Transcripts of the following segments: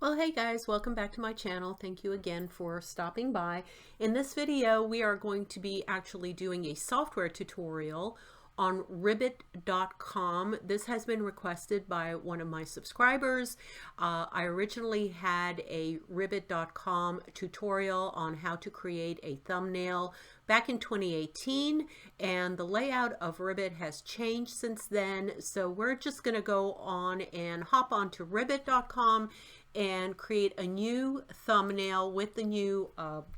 Well, hey guys, welcome back to my channel. Thank you again for stopping by. In this video, we are going to be actually doing a software tutorial on Ribbet.com. This has been requested by one of my subscribers. I originally had a Ribbet.com tutorial on how to create a thumbnail back in 2018, and the layout of Ribbet has changed since then. So we're just going to go on and hop onto Ribbet.com and create a new thumbnail with the new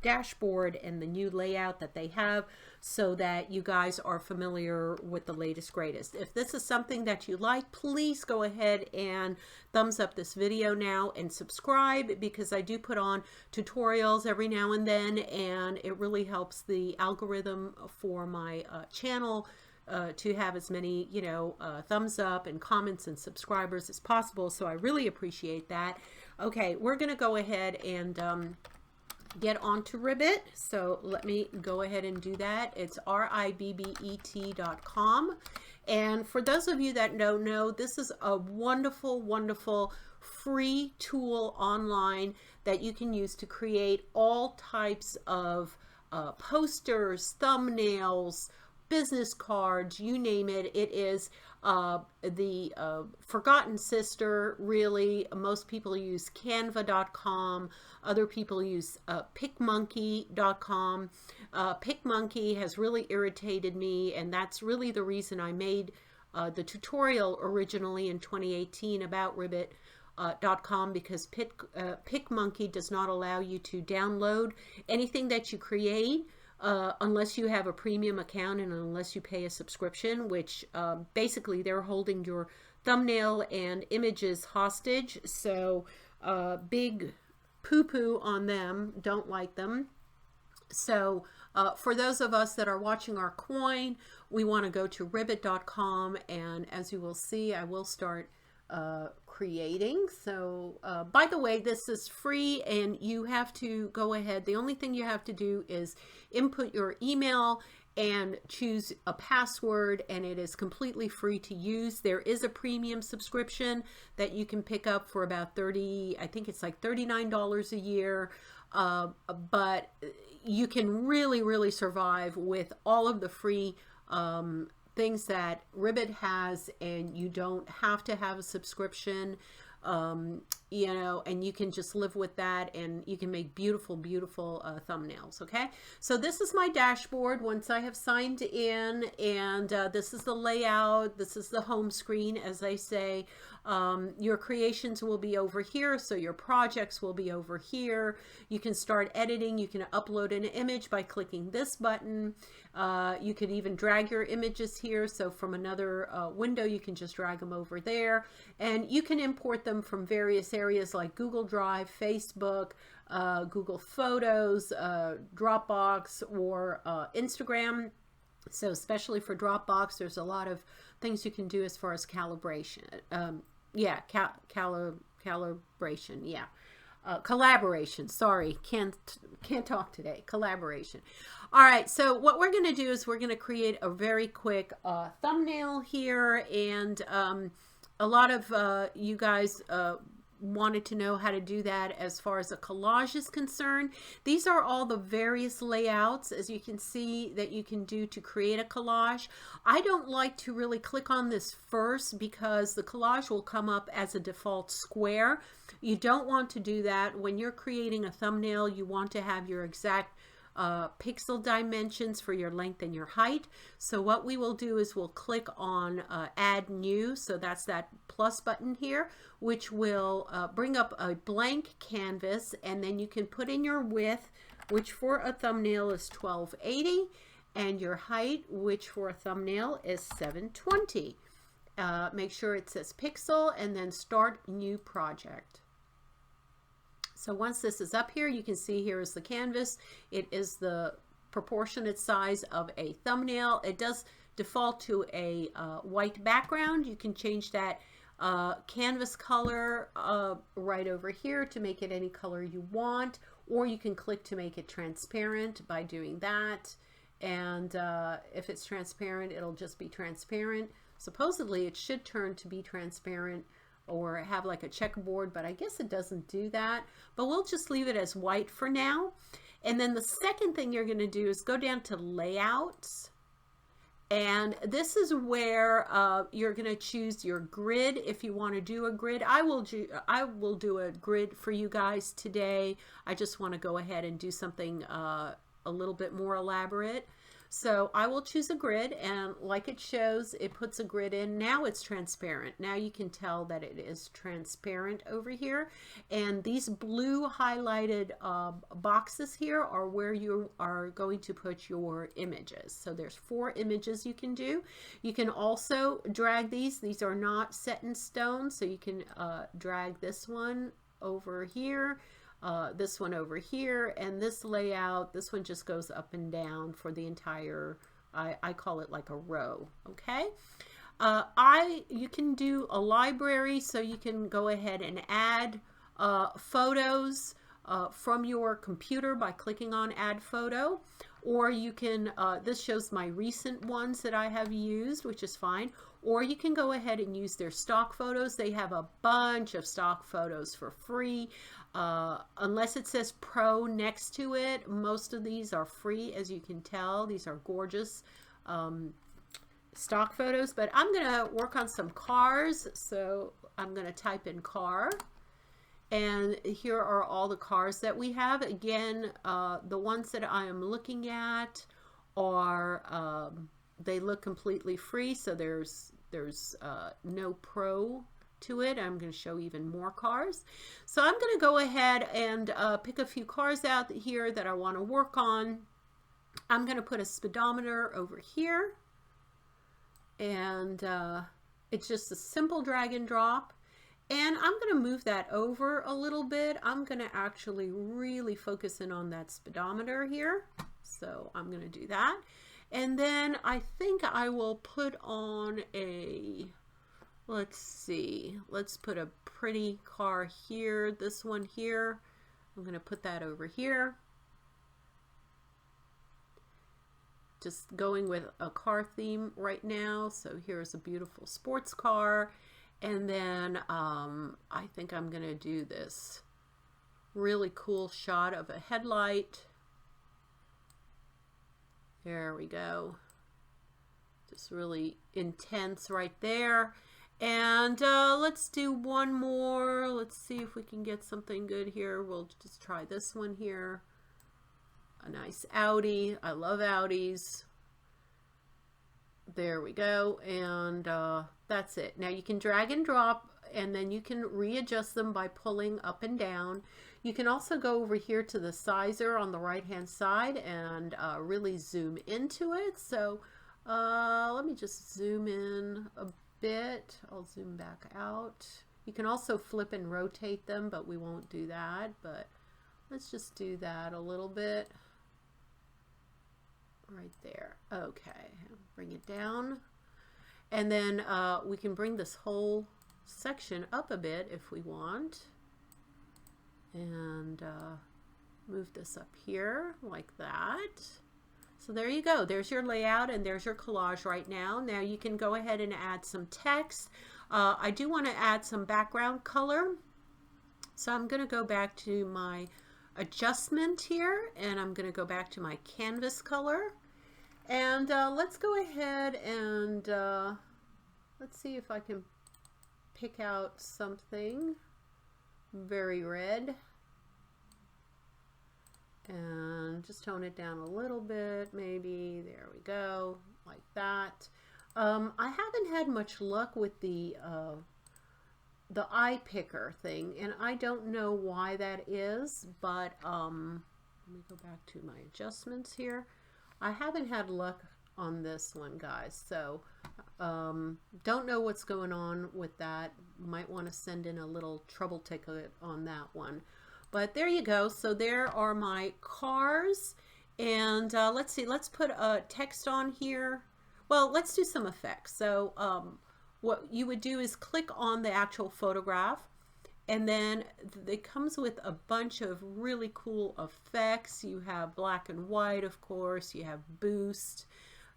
dashboard and the new layout that they have, so that you guys are familiar with the latest greatest. If this is something that you like, please go ahead and thumbs up this video now and subscribe, because I do put on tutorials every now and then, and it really helps the algorithm for my channel to have as many, thumbs up and comments and subscribers as possible. So I really appreciate that. Okay, we're going to go ahead and get onto Ribbet. So let me go ahead and do that. It's ribbet.com. And for those of you that don't know, this is a wonderful, wonderful free tool online that you can use to create all types of posters, thumbnails, business cards, you name it. It is the forgotten sister, really. Most people use Canva.com. Other people use PicMonkey.com. PicMonkey has really irritated me, and that's really the reason I made the tutorial originally in 2018 about Ribbet.com, because PicMonkey does not allow you to download anything that you create unless you have a premium account and unless you pay a subscription, which basically they're holding your thumbnail and images hostage. So big poo-poo on them, don't like them. So for those of us that are watching our coin, we want to go to Ribbet.com, and as you will see, I will start creating. So by the way, this is free, and you have to go ahead. The only thing you have to do is input your email and choose a password, and it is completely free to use. There is a premium subscription that you can pick up for about I think it's like $39 a year, but you can really survive with all of the free things that Ribbet has, and you don't have to have a subscription, and you can just live with that, and you can make beautiful thumbnails. Okay, so this is my dashboard once I have signed in, and this is the layout. This is the home screen, as I say. Your creations will be over here, so your projects will be over here. You can start editing. You can upload an image by clicking this button. You could even drag your images here, so from another window you can just drag them over there, and you can import them from various areas like Google Drive, Facebook, Google Photos, Dropbox, or Instagram. So especially for Dropbox, there's a lot of things you can do as far as calibration. Calibration, yeah. Collaboration, sorry, can't talk today. Collaboration. All right, so what we're going to do is we're going to create a very quick thumbnail here, and a lot of you guys wanted to know how to do that as far as a collage is concerned. These are all the various layouts, as you can see, that you can do to create a collage. I don't like to really click on this first, because the collage will come up as a default square. You don't want to do that. When you're creating a thumbnail, you want to have your exact pixel dimensions for your length and your height. So what we will do is we'll click on add new. So that's that plus button here, which will bring up a blank canvas, and then you can put in your width, which for a thumbnail is 1280, and your height, which for a thumbnail is 720. Make sure it says pixel, and then start new project. So once this is up here, you can see here is the canvas. It is the proportionate size of a thumbnail. It does default to a white background. You can change that canvas color right over here to make it any color you want, or you can click to make it transparent by doing that. And if it's transparent, it'll just be transparent. Supposedly it should turn to be transparent or have like a checkerboard, but I guess it doesn't do that. But we'll just leave it as white for now. And then the second thing you're going to do is go down to layouts. And this is where you're going to choose your grid if you want to do a grid. I will do a grid for you guys today. I just want to go ahead and do something a little bit more elaborate. So I will choose a grid, and like it shows, it puts a grid in. Now it's transparent. Now you can tell that it is transparent over here. And these blue highlighted boxes here are where you are going to put your images. So there's 4 images you can do. You can also drag these. These are not set in stone, so you can drag this one over here. This one over here, and this layout, this one just goes up and down for the entire, I call it like a row, okay? You can do a library, so you can go ahead and add photos from your computer by clicking on add photo, or you can, this shows my recent ones that I have used, which is fine, or you can go ahead and use their stock photos. They have a bunch of stock photos for free. Unless it says pro next to it, most of these are free, as you can tell. These are gorgeous stock photos, but I'm gonna work on some cars, so I'm gonna type in car, and here are all the cars that we have. Again, the ones that I am looking at are they look completely free, so there's no pro to it. I'm going to show even more cars. So I'm going to go ahead and pick a few cars out here that I want to work on. I'm going to put a speedometer over here, and it's just a simple drag and drop, and I'm going to move that over a little bit. I'm going to actually really focus in on that speedometer here, so I'm going to do that. And then I think I will put on a, let's see, let's put a pretty car here, this one here. I'm going to put that over here. Just going with a car theme right now. So here's a beautiful sports car. And then I think I'm going to do this really cool shot of a headlight. There we go. Just really intense right there. And let's do one more. Let's see if we can get something good here. We'll just try this one here. A nice Audi. I love Audis. There we go. And that's it. Now you can drag and drop, and then you can readjust them by pulling up and down. You can also go over here to the sizer on the right hand side and really zoom into it. So let me just zoom in a bit. I'll zoom back out. You can also flip and rotate them, but we won't do that. But let's just do that a little bit right there. Okay, bring it down. And then we can bring this whole section up a bit if we want. And move this up here like that. So there you go. There's your layout, and there's your collage right now. Now you can go ahead and add some text. I do want to add some background color. So I'm going to go back to my adjustment here, and I'm going to go back to my canvas color. And let's go ahead and let's see if I can pick out something very red, and just tone it down a little bit, maybe. There we go, like that. I haven't had much luck with the eye picker thing, and I don't know why that is, but let me go back to my adjustments here. I haven't had luck on this one, guys, so don't know what's going on with that. Might want to send in a little trouble ticket on that one. But there you go. So there are my cars, and let's see, let's put a text on here. Well, let's do some effects. So what you would do is click on the actual photograph, and then it comes with a bunch of really cool effects. You have black and white, of course, you have boost,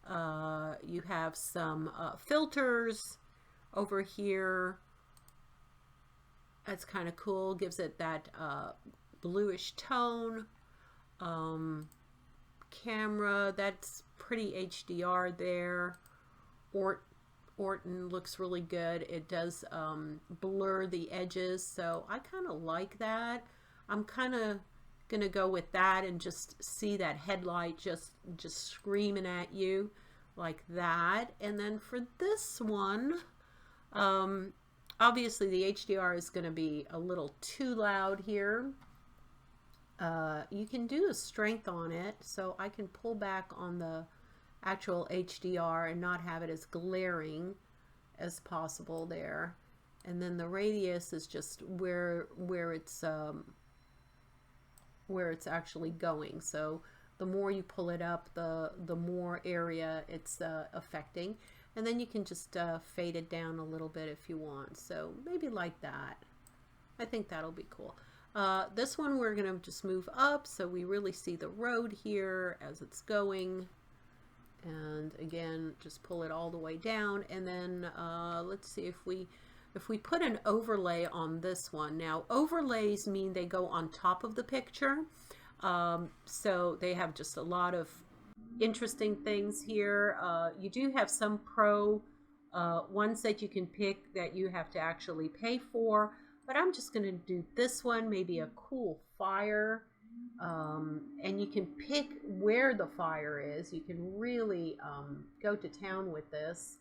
you have some filters over here, That's kind of cool. Gives it that bluish tone. Camera, that's pretty HDR there. Orton looks really good. It does blur the edges, so I kind of like that. I'm kind of gonna go with that and just see that headlight just screaming at you like that. And then for this one, obviously the HDR is going to be a little too loud here. You can do a strength on it, so I can pull back on the actual HDR and not have it as glaring as possible there. And then the radius is just where it's actually going. So the more you pull it up, the more area it's affecting. And then you can just fade it down a little bit if you want. So maybe like that. I think that'll be cool. This one we're going to just move up so we really see the road here as it's going. And again, just pull it all the way down. And then let's see if we put an overlay on this one. Now, overlays mean they go on top of the picture. So they have just a lot of interesting things here. You do have some pro ones that you can pick that you have to actually pay for. But I'm just going to do this one, maybe a cool fire. And you can pick where the fire is. You can really go to town with this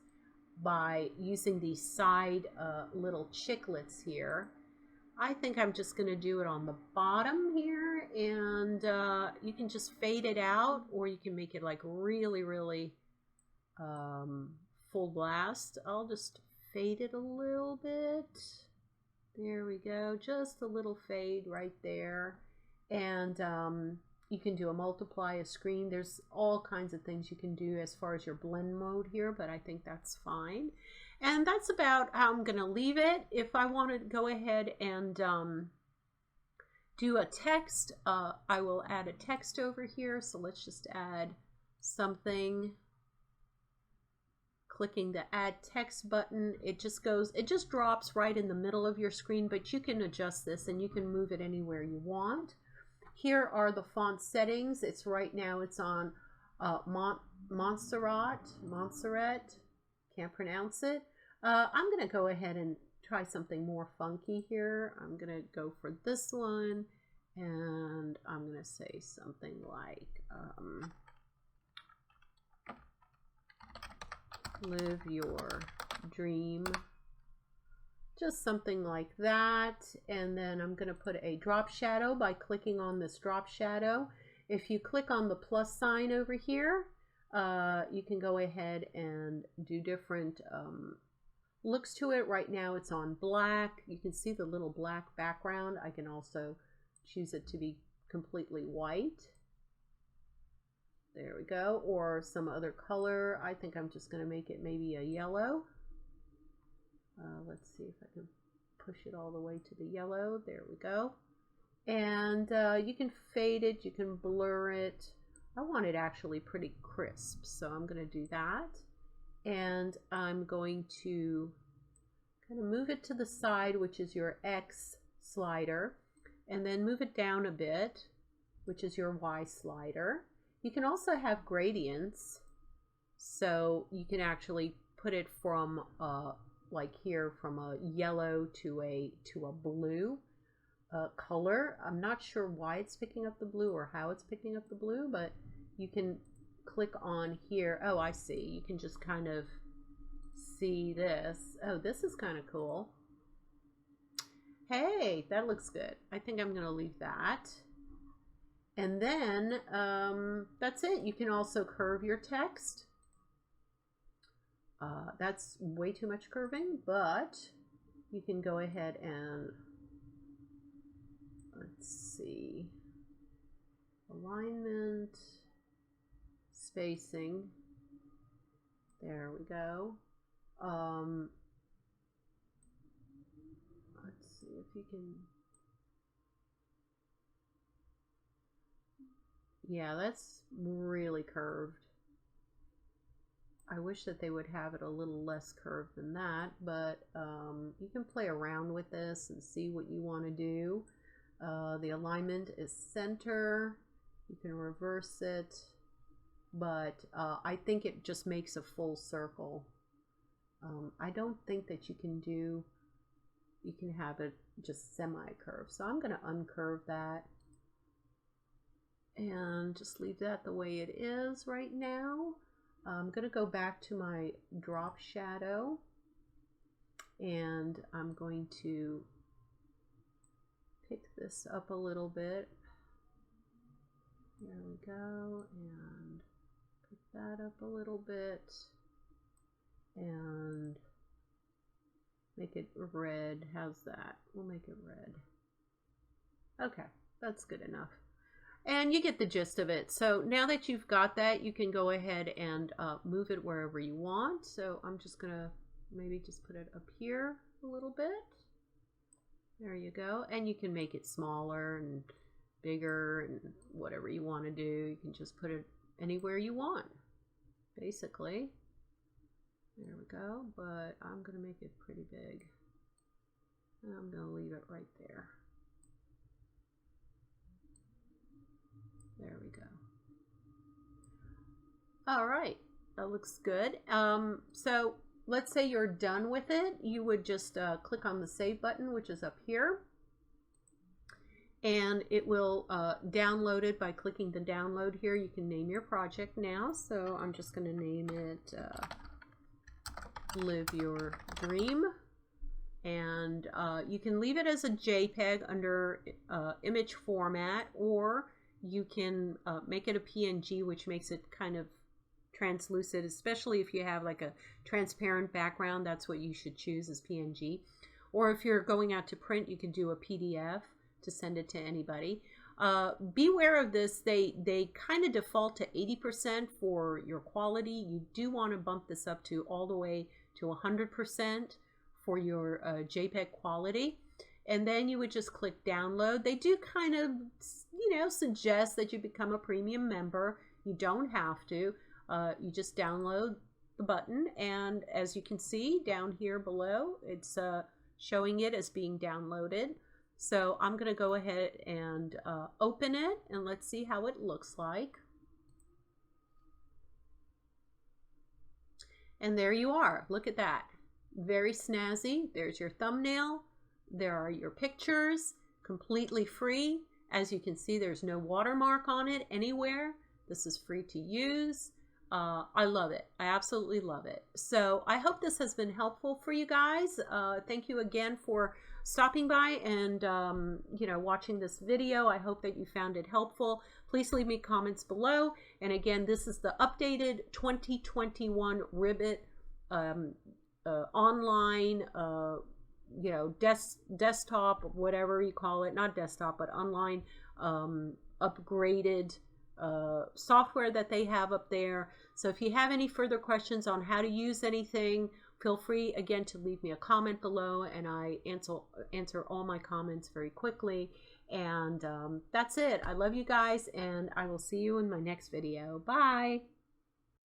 by using these side little chiclets here. I think I'm just going to do it on the bottom here, and you can just fade it out, or you can make it like really, really full blast. I'll just fade it a little bit. There we go, just a little fade right there. And you can do a multiply, a screen. There's all kinds of things you can do as far as your blend mode here, but I think that's fine. And that's about how I'm going to leave it. If I want to go ahead and do a text, I will add a text over here. So let's just add something. Clicking the add text button, it just drops right in the middle of your screen, but you can adjust this and you can move it anywhere you want. Here are the font settings. It's right now it's on Montserrat, can't pronounce it. I'm going to go ahead and try something more funky here. I'm going to go for this one, and I'm going to say something like live your dream, just something like that. And then I'm going to put a drop shadow by clicking on this drop shadow. If you click on the plus sign over here, you can go ahead and do different looks to it. Right now it's on black. You can see the little black background. I can also choose it to be completely white. There we go, or some other color. I think I'm just going to make it maybe a yellow. Let's see if I can push it all the way to the yellow. There we go. And you can fade it, you can blur it. I want it actually pretty crisp, so I'm going to do that. And I'm going to kind of move it to the side, which is your X slider, and then move it down a bit, which is your Y slider. You can also have gradients, so you can actually put it from like here, from a yellow to a blue color. I'm not sure why it's picking up the blue or how it's picking up the blue, but you can click on here. Oh, I see. You can just kind of see this. Oh, this is kind of cool. Hey, that looks good. I think I'm going to leave that. And then that's it. You can also curve your text. That's way too much curving, but you can go ahead and, let's see, alignment, spacing. There we go. Let's see if you can. Yeah, that's really curved. I wish that they would have it a little less curved than that, but you can play around with this and see what you want to do. The alignment is center. You can reverse it, but I think it just makes a full circle. I don't think that you can have it just semi-curved. So I'm going to uncurve that and just leave that the way it is right now. I'm going to go back to my drop shadow, and I'm going to pick this up a little bit. There we go, and pick that up a little bit, and make it red. How's that? We'll make it red. Okay, that's good enough. And you get the gist of it. So now that you've got that, you can go ahead and move it wherever you want. So I'm just gonna maybe just put it up here a little bit. There you go. And you can make it smaller and bigger and whatever you want to do. You can just put it anywhere you want, basically. There we go. But I'm gonna make it pretty big. And I'm gonna leave it right there. There we go. All right, that looks good. So let's say you're done with it. You would just click on the save button, which is up here. And it will download it by clicking the download here. You can name your project now. So I'm just going to name it Live Your Dream. And you can leave it as a JPEG under image format, or you can make it a PNG, which makes it kind of translucent, especially if you have like a transparent background. That's what you should choose, as PNG. Or if you're going out to print, you can do a PDF to send it to anybody. Beware of this. They kind of default to 80% for your quality. You do want to bump this up to all the way to 100% for your JPEG quality. And then you would just click download. They do kind of, you know, suggest that you become a premium member. You don't have to. You just download the button, and as you can see down here below, it's showing it as being downloaded. So I'm going to go ahead and open it, and let's see how it looks like. And there you are. Look at that. Very snazzy. There's your thumbnail. There are your pictures, completely free. As you can see, there's no watermark on it anywhere. This is free to use. I love it. I absolutely love it. So I hope this has been helpful for you guys. Thank you again for stopping by and you know, watching this video. I hope that you found it helpful. Please leave me comments below. And again, this is the updated 2021 Ribbet online you know, desktop, whatever you call it, not desktop, but online upgraded software that they have up there. So if you have any further questions on how to use anything, feel free again to leave me a comment below, and I answer all my comments very quickly. And that's it. I love you guys, and I will see you in my next video. Bye.